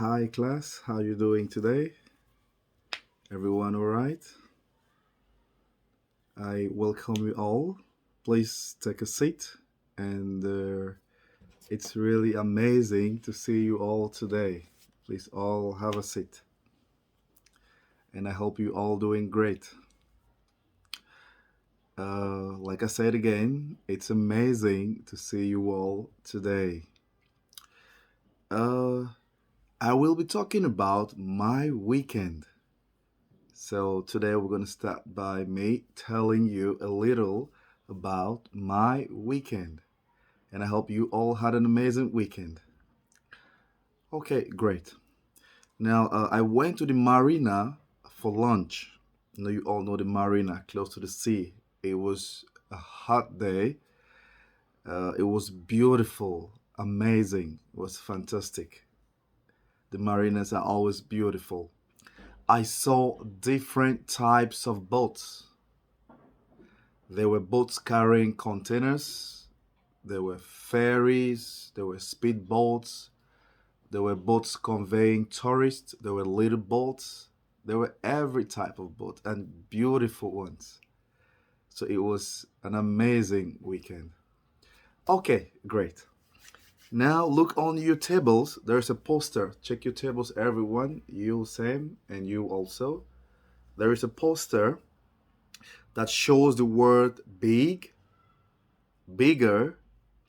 Hi class, how you doing today? Everyone all right? I welcome you all. Please take a seat and it's really amazing to see you all today. Please all have a seat. And I hope you all doing great. Like I said again, it's amazing to see you all today. Uh, I will be talking about my weekend. So today we're going to start by me telling you a little about my weekend. And I hope you all had an amazing weekend. Okay, great. Now, I went to the marina for lunch. You all know the marina close to the sea. It was a hot day. It was beautiful, amazing. It was fantastic. The marinas are always beautiful. I saw different types of boats. There were boats carrying containers, there were ferries, there were speedboats, there were boats conveying tourists, there were little boats, there were every type of boat and beautiful ones. So it was an amazing weekend. Okay, great. Now look on your tables. There's a poster. Check your tables, everyone. You, Sam, and you also. There is a poster that shows the word big, bigger,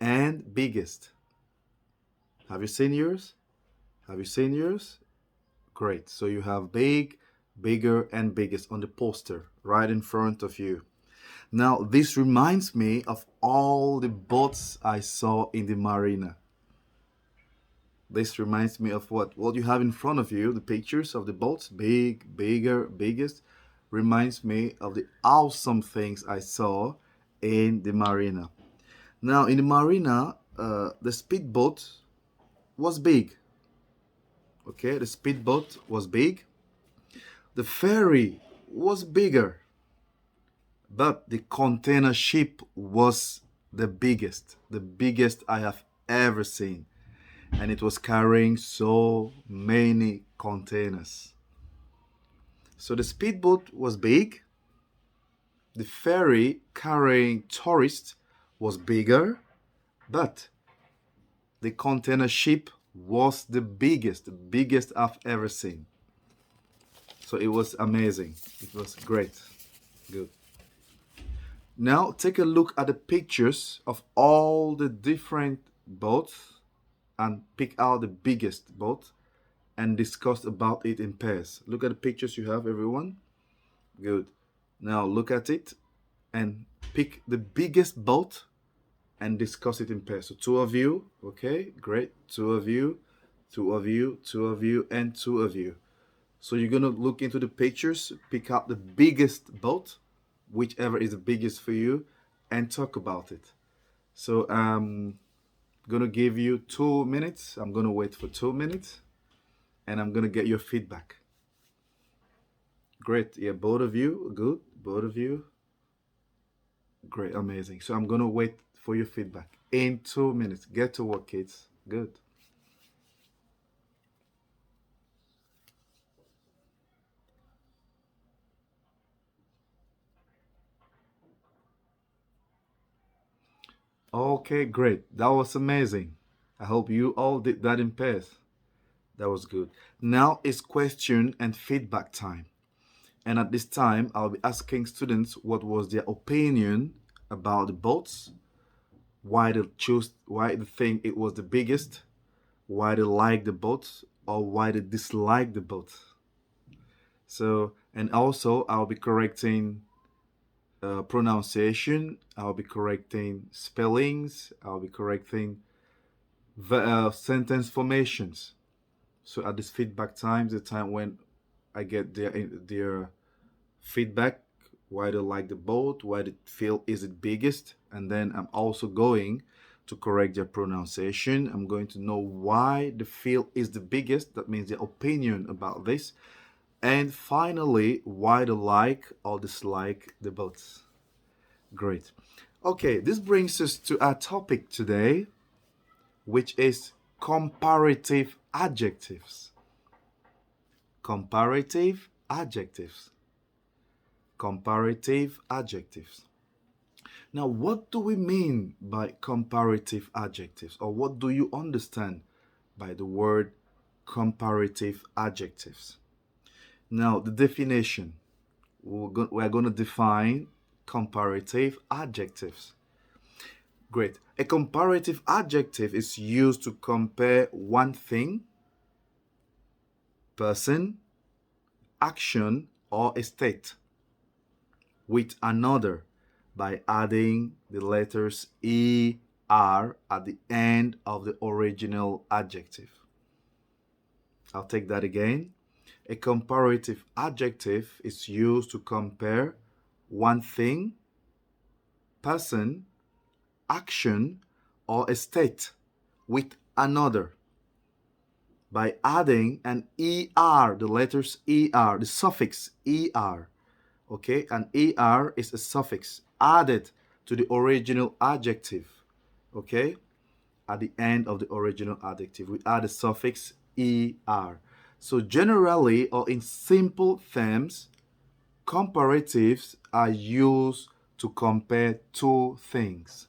and biggest. Have you seen yours? Have you seen yours? Great. So you have big, bigger, and biggest on the poster right in front of you. Now, this reminds me of all the boats I saw in the marina. This reminds me of what you have in front of you, the pictures of the boats, big, bigger, biggest, reminds me of the awesome things I saw in the marina. Now, in the marina, the speedboat was big. Okay, the speedboat was big. The ferry was bigger, but the container ship was the biggest I have ever seen. And it was carrying so many containers. So the speedboat was big. The ferry carrying tourists was bigger, but the container ship was the biggest I've ever seen. So it was amazing. It was great. Good. Now take a look at the pictures of all the different boats and pick out the biggest boat and discuss about it in pairs. Look at the pictures you have, everyone. Good. Now look at it and pick the biggest boat and discuss it in pairs. So two of you, okay, great. Two of you, two of you, two of you, and two of you. So you're gonna look into the pictures, pick out the biggest boat, whichever is the biggest for you, and talk about it. So I'm gonna give you 2 minutes. I'm gonna wait for 2 minutes, and I'm gonna get your feedback. Great, yeah, both of you, good, both of you, great, amazing. So I'm gonna wait for your feedback in 2 minutes. Get to work, kids. Good. Okay, great. That was amazing. I hope you all did that in pairs. That was good. Now it's question and feedback time. And at this time, I'll be asking students what was their opinion about the boats, why they think it was the biggest, why they like the boats, or why they dislike the boats. So, and also I'll be correcting pronunciation, I'll be correcting spellings, I'll be correcting sentence formations. So at this feedback time, the time when I get their feedback, why they like the boat, why they feel is it biggest, and then I'm also going to correct their pronunciation. I'm going to know why the feel is the biggest. That means their opinion about this. And finally, why they like or dislike the boats. Great. Okay, this brings us to our topic today, which is comparative adjectives. comparative adjectives. Comparative adjectives. Now, what do we mean by comparative adjectives? Or what do you understand by the word comparative adjectives? Now, the definition. We're going to define comparative adjectives. Great. A comparative adjective is used to compare one thing, person, action, or a state with another by adding the letters er at the end of the original adjective. I'll take that again. A comparative adjective is used to compare one thing, person, action, or a state with another by adding an er, the letters er, the suffix er. Okay, an er is a suffix added to the original adjective. Okay, at the end of the original adjective, we add a suffix er. So generally, or in simple terms, comparatives are used to compare two things.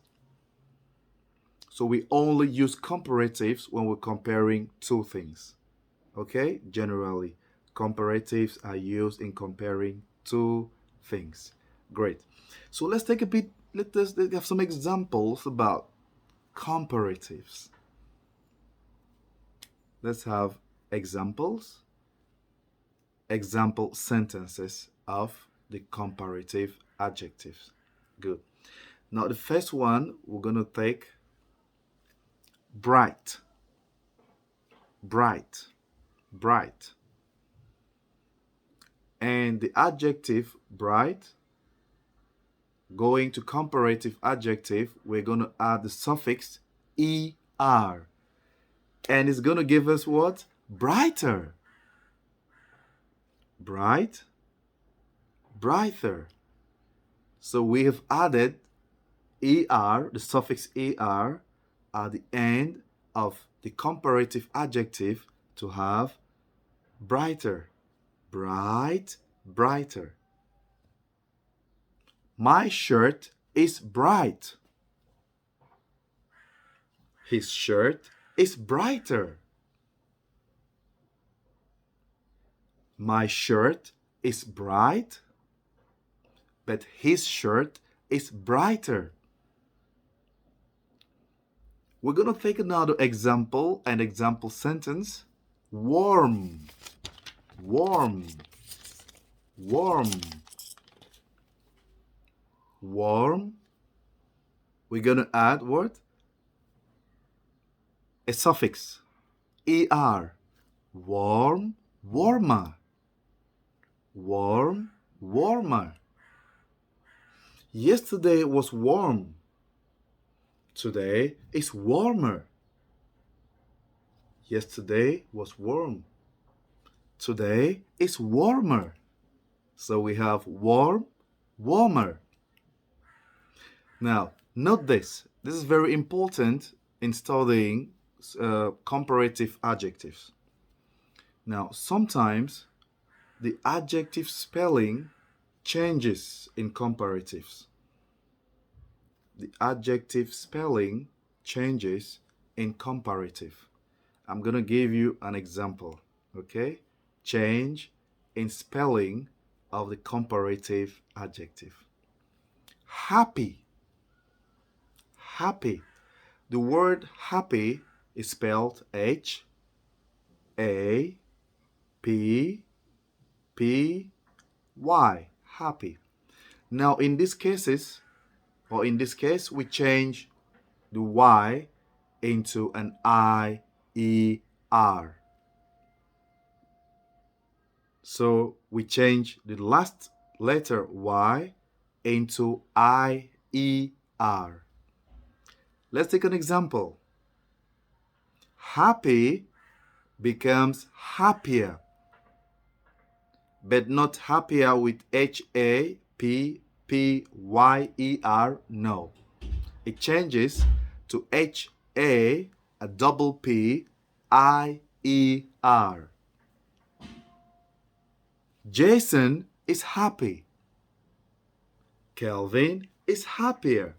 So we only use comparatives when we're comparing two things. Okay, generally, comparatives are used in comparing two things. Great. So let's take a bit, let's have some examples about comparatives. Let's have example sentences of the comparative adjectives. Good. Now the first one, we're going to take bright. Bright. Bright. And the adjective bright, going to comparative adjective, we're going to add the suffix er. And it's going to give us what? Brighter. Bright, brighter. So we have added er, the suffix er, at the end of the comparative adjective to have brighter. Bright, brighter. My shirt is bright. His shirt is brighter. My shirt is bright, but his shirt is brighter. We're going to take another example, an example sentence. Warm, warm, warm. Warm. We're going to add what? A suffix, er. Warm, warmer. Warm, warmer. Yesterday was warm. Today is warmer. Yesterday was warm. Today is warmer. So we have warm, warmer. Now, note this. This is very important in studying comparative adjectives. Now, sometimes the adjective spelling changes in comparatives. The adjective spelling changes in comparative. I'm going to give you an example, okay? Change in spelling of the comparative adjective. Happy. Happy. The word happy is spelled H-A-P-P-Y. Happy. Now in these cases, or in this case, we change the Y into an I-E-R. So we change the last letter Y into I-E-R. Let's take an example. Happy becomes happier, but not happier with H-A-P-P-Y-E-R. No. It changes to H-A, a double P-I-E-R. Jason is happy. Kelvin is happier.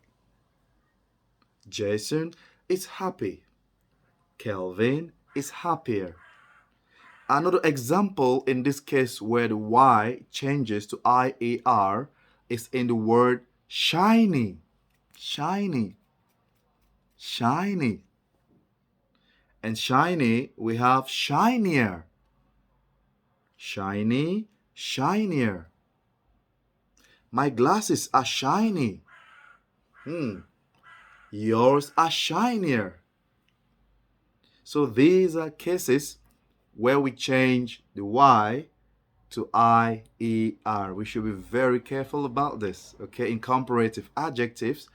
Jason is happy. Kelvin is happier. Another example in this case where the Y changes to IAR is in the word shiny. Shiny. Shiny. And shiny, we have shinier. Shiny, shinier. My glasses are shiny. Yours are shinier. So these are cases where we change the Y to IER. We should be very careful about this, okay? In comparative adjectives,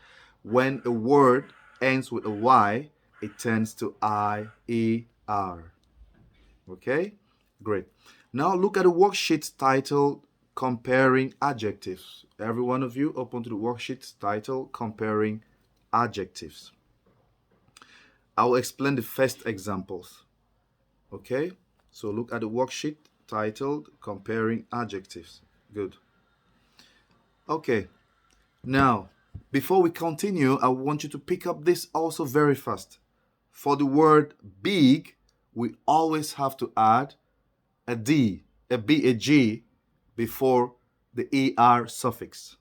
when a word ends with a Y, it turns to IER. Okay? Great. Now look at the worksheet titled Comparing Adjectives. Every one of you open to the worksheet titled Comparing Adjectives. I will explain the first examples. Okay? So look at the worksheet titled Comparing Adjectives. Good. Okay. Now, before we continue, I want you to pick up this also very fast. For the word big, we always have to add a D, a B, a G before the ER suffix.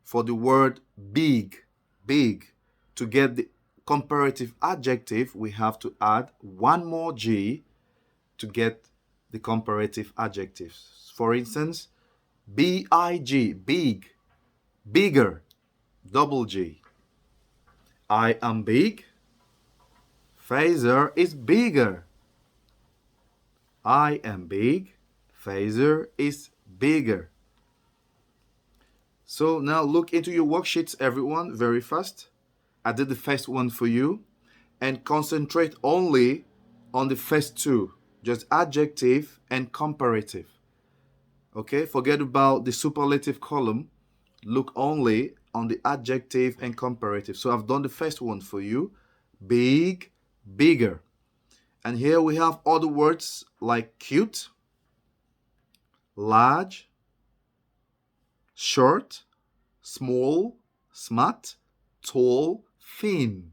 For the word big, big, to get the comparative adjective, we have to add one more G to get the comparative adjectives. For instance, BIG, big, bigger, double G. I am big. Phaser is bigger. I am big. Phaser is bigger. So now look into your worksheets, everyone, very fast. I did the first one for you. And concentrate only on the first two, just adjective and comparative. Okay, forget about the superlative column. Look only on the adjective and comparative. So I've done the first one for you. Big, bigger. And here we have other words like cute, large, short, small, smart, tall, thin.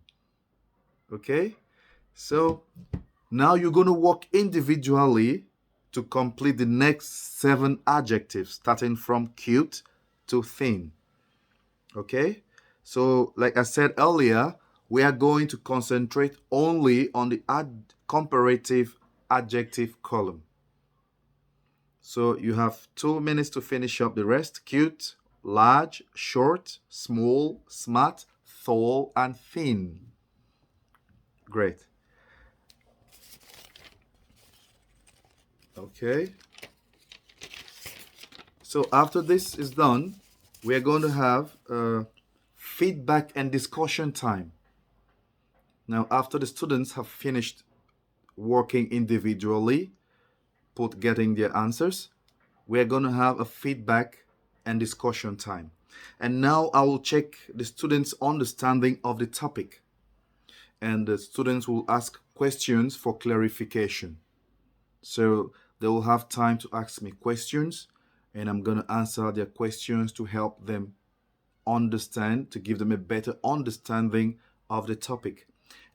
Okay? So now you're going to work individually to complete the next 7 adjectives, starting from cute to thin. Okay? So, like I said earlier, we are going to concentrate only on the comparative adjective column. So you have 2 minutes to finish up the rest. Cute, large, short, small, smart, tall, and thin. Great. Okay. So after this is done, we are going to have feedback and discussion time. Now, after the students have finished working individually, getting their answers, we are going to have a feedback and discussion time. And now I will check the students' understanding of the topic. And the students will ask questions for clarification. So they will have time to ask me questions, and I'm going to answer their questions to help them understand, to give them a better understanding of the topic.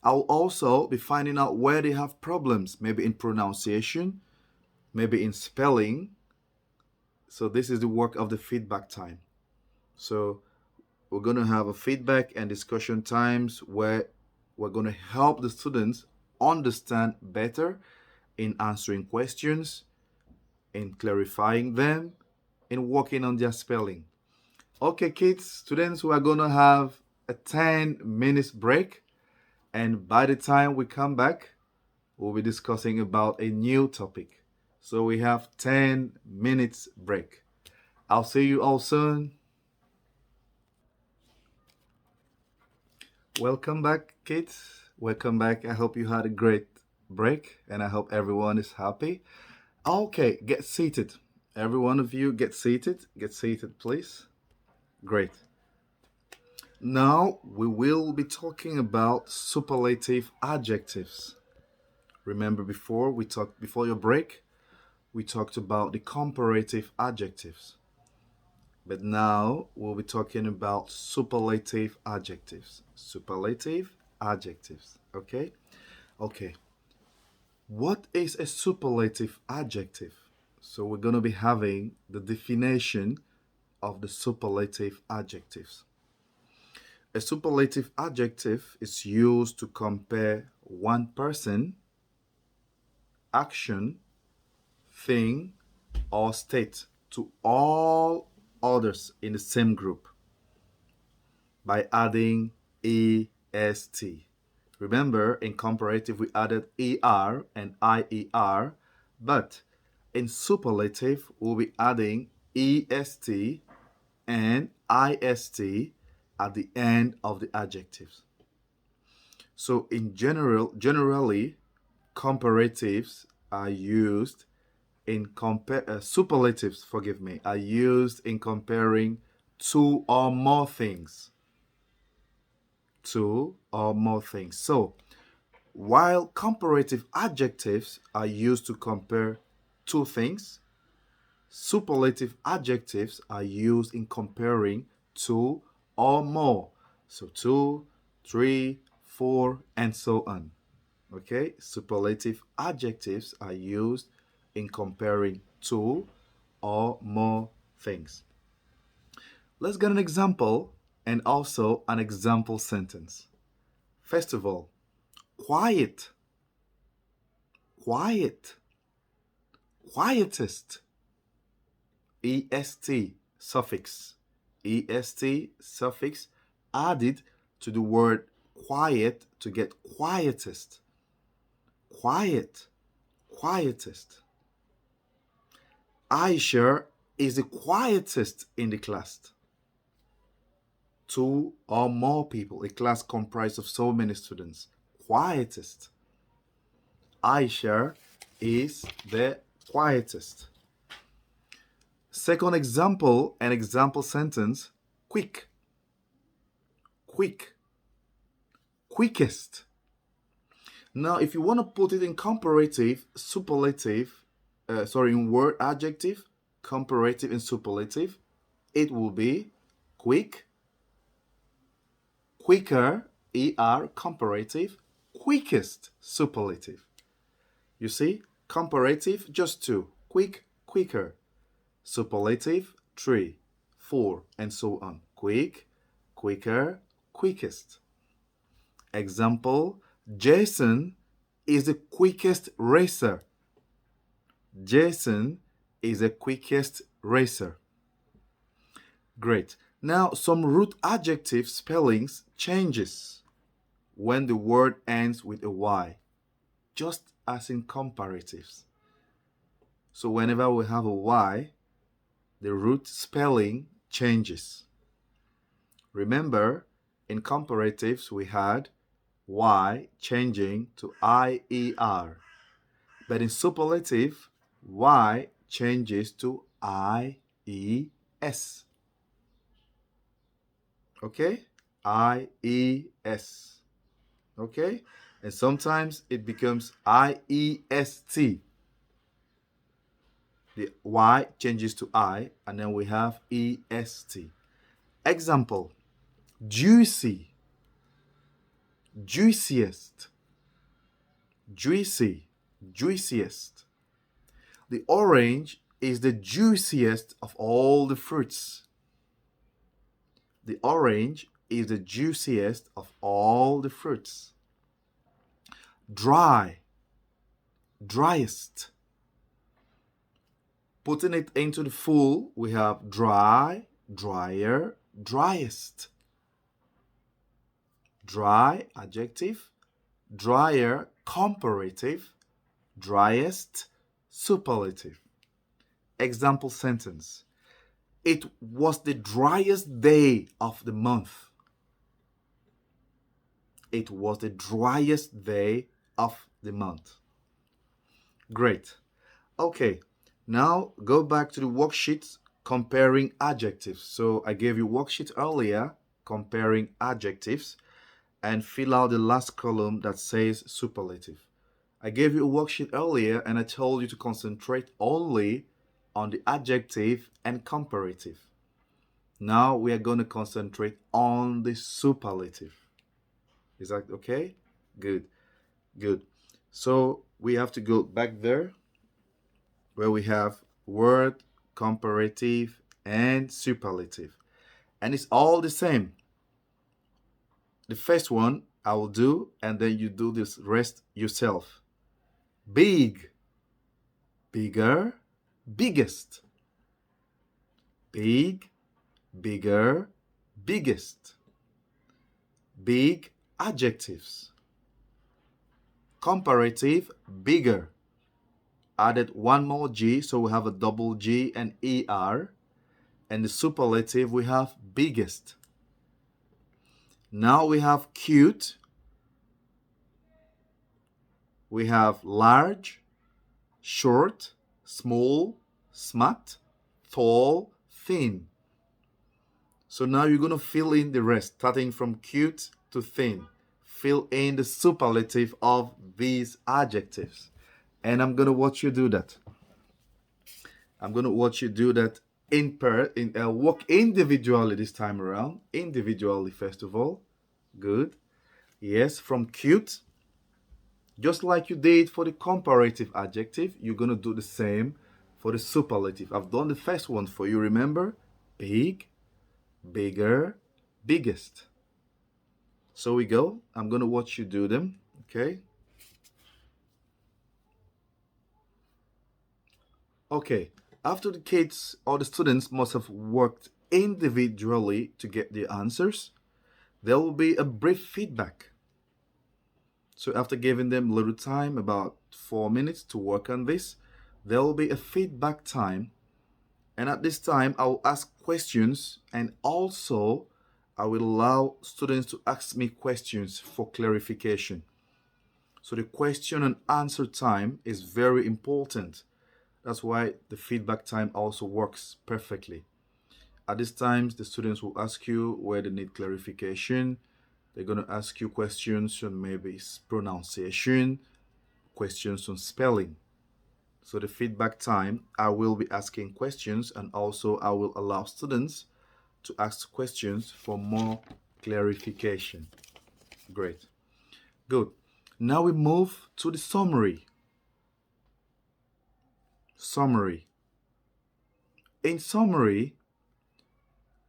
I'll also be finding out where they have problems, maybe in pronunciation, maybe in spelling. So this is the work of the feedback time. So we're going to have a feedback and discussion times where we're going to help the students understand better in answering questions, in clarifying them, in working on their spelling. Okay, kids, students, we are going to have a 10 minutes break. And by the time we come back, we'll be discussing about a new topic. So we have 10 minutes break. I'll see you all soon. Welcome back, kids. Welcome back. I hope you had a great break and I hope everyone is happy. Okay, get seated. Every one of you get seated. Get seated, please. Great. Now we will be talking about superlative adjectives. Remember before your break, we talked about the comparative adjectives. But now we'll be talking about superlative adjectives. Superlative adjectives. Okay? Okay. What is a superlative adjective? So we're going to be having the definition of the superlative adjectives. A superlative adjective is used to compare one person, action, thing, or state to all others in the same group by adding est. Remember, in comparative, we added er and ier, but in superlative, we'll be adding est and ist at the end of the adjectives. So generally, comparatives are used in superlatives, forgive me, are used in comparing two or more things. Two or more things. So, while comparative adjectives are used to compare two things, superlative adjectives are used in comparing two or more. So, two, three, four, and so on. Okay, superlative adjectives are used in comparing two or more things. Let's get an example and also an example sentence. First of all, quiet, quiet, quietest, est suffix, est suffix added to the word quiet to get quietest, quiet, quietest. Aisha is the quietest in the class. Two or more people, a class comprised of so many students. Quietest. Aisha is the quietest. Second example, an example sentence, quick, quick, quickest. Now, if you want to put it in comparative, superlative, in word adjective, comparative and superlative, it will be quick, quicker, comparative, quickest, superlative. You see, comparative, just two, quick, quicker, superlative, 3, 4, and so on. Quick, quicker, quickest. Example, Jason is the quickest racer. Jason is the quickest racer. Great. Now, some root adjective spellings changes when the word ends with a Y, just as in comparatives. So whenever we have a Y, the root spelling changes. Remember, in comparatives, we had Y changing to IER. But in superlative, Y changes to IES. Okay? IES. Okay? And sometimes it becomes IEST. The Y changes to I, and then we have EST. Example, juicy, juiciest, juicy, juiciest. The orange is the juiciest of all the fruits. The orange is the juiciest of all the fruits. Dry, driest. Putting it into the full, we have dry, drier, driest. Dry, adjective. Drier, comparative. Driest, superlative. Example sentence. It was the driest day of the month. It was the driest day of the month. Great. Okay, now go back to the worksheets comparing adjectives. So I gave you worksheet earlier comparing adjectives, and fill out the last column that says superlative. I gave you a worksheet earlier and I told you to concentrate only on the adjective and comparative. Now we are going to concentrate on the superlative. Is that okay? Good, good. So we have to go back there where we have word, comparative, and superlative. And it's all the same. The first one I will do, and then you do this rest yourself. Big, bigger, biggest. Big, bigger, biggest. Big adjectives. Comparative, bigger. Added one more G, so we have a double G and ER. And the superlative, we have biggest. Now we have cute. We have large, short, small, smart, tall, thin. So now you're going to fill in the rest, starting from cute to thin. Fill in the superlative of these adjectives. And I'm going to watch you do that. I'm going to watch you do that work individually this time around. Individually, first of all. Good. Yes, from cute. Just like you did for the comparative adjective, you're going to do the same for the superlative. I've done the first one for you, remember? Big, bigger, biggest. So we go. I'm going to watch you do them, okay? Okay, after the kids or the students must have worked individually to get the answers, there will be a brief feedback. So after giving them a little time, about 4 minutes to work on this, there will be a feedback time. And at this time, I will ask questions, and also I will allow students to ask me questions for clarification. So the question and answer time is very important. That's why the feedback time also works perfectly. At this time, the students will ask you where they need clarification. They're going to ask you questions on maybe pronunciation, questions on spelling. So the feedback time, I will be asking questions, and also I will allow students to ask questions for more clarification. Great. Good. Now we move to the summary. Summary. In summary,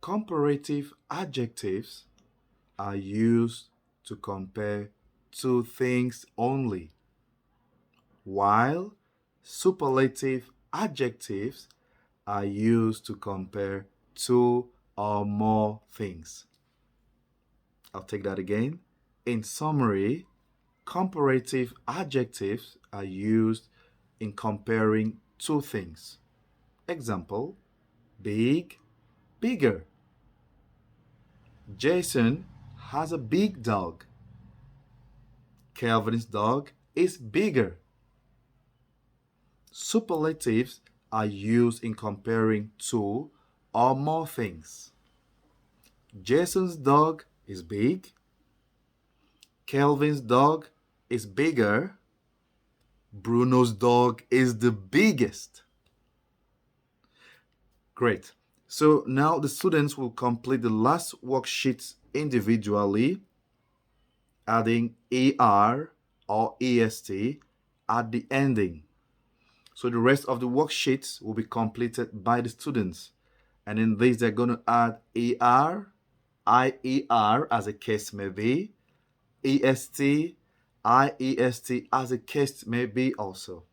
comparative adjectives are used to compare two things only, while superlative adjectives are used to compare two or more things. I'll take that again. In summary, comparative adjectives are used in comparing two things. Example, big, bigger. Jason has a big dog. Calvin's dog is bigger. Superlatives are used in comparing two or more things. Jason's dog is big. Calvin's dog is bigger. Bruno's dog is the biggest. Great. So now the students will complete the last worksheets individually, adding ER or EST at the ending. So the rest of the worksheets will be completed by the students. And in this, they're going to add ER, IER as a case may be, EST, IEST as a case may be also.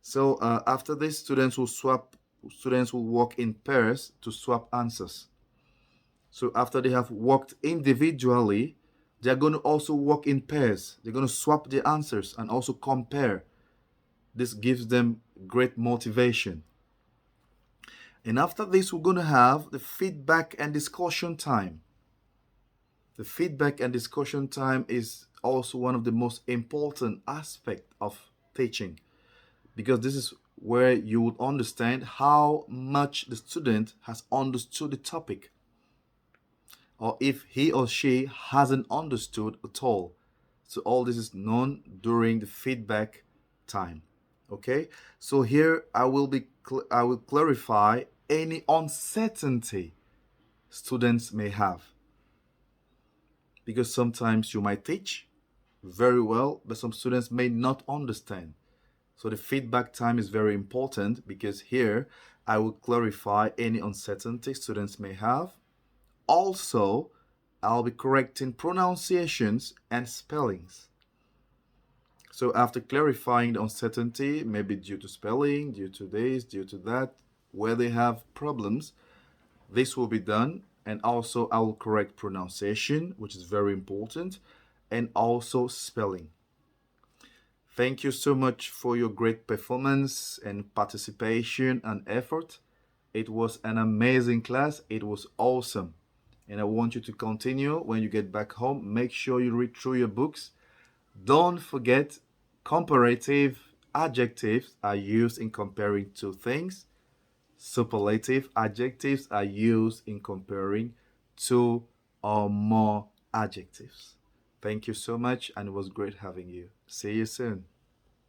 So after this, students will work in pairs to swap answers. So after they have worked individually, they're going to also work in pairs. They're going to swap the answers and also compare. This gives them great motivation. And after this, we're going to have the feedback and discussion time. The feedback and discussion time is also one of the most important aspects of teaching, because this is where you would understand how much the student has understood the topic, or if he or she hasn't understood at all. So all this is known during the feedback time. Okay? So here I will clarify any uncertainty students may have, because sometimes you might teach very well, but some students may not understand. So the feedback time is very important, because here I will clarify any uncertainty students may have. Also, I'll be correcting pronunciations and spellings. So after clarifying the uncertainty, maybe due to spelling, due to this, due to that, where they have problems, this will be done. And also I will correct pronunciation, which is very important, and also spelling. Thank you so much for your great performance and participation and effort. It was an amazing class. It was awesome. And I want you to continue when you get back home. Make sure you read through your books. Don't forget, comparative adjectives are used in comparing two things. Superlative adjectives are used in comparing two or more adjectives. Thank you so much, and it was great having you. See you soon.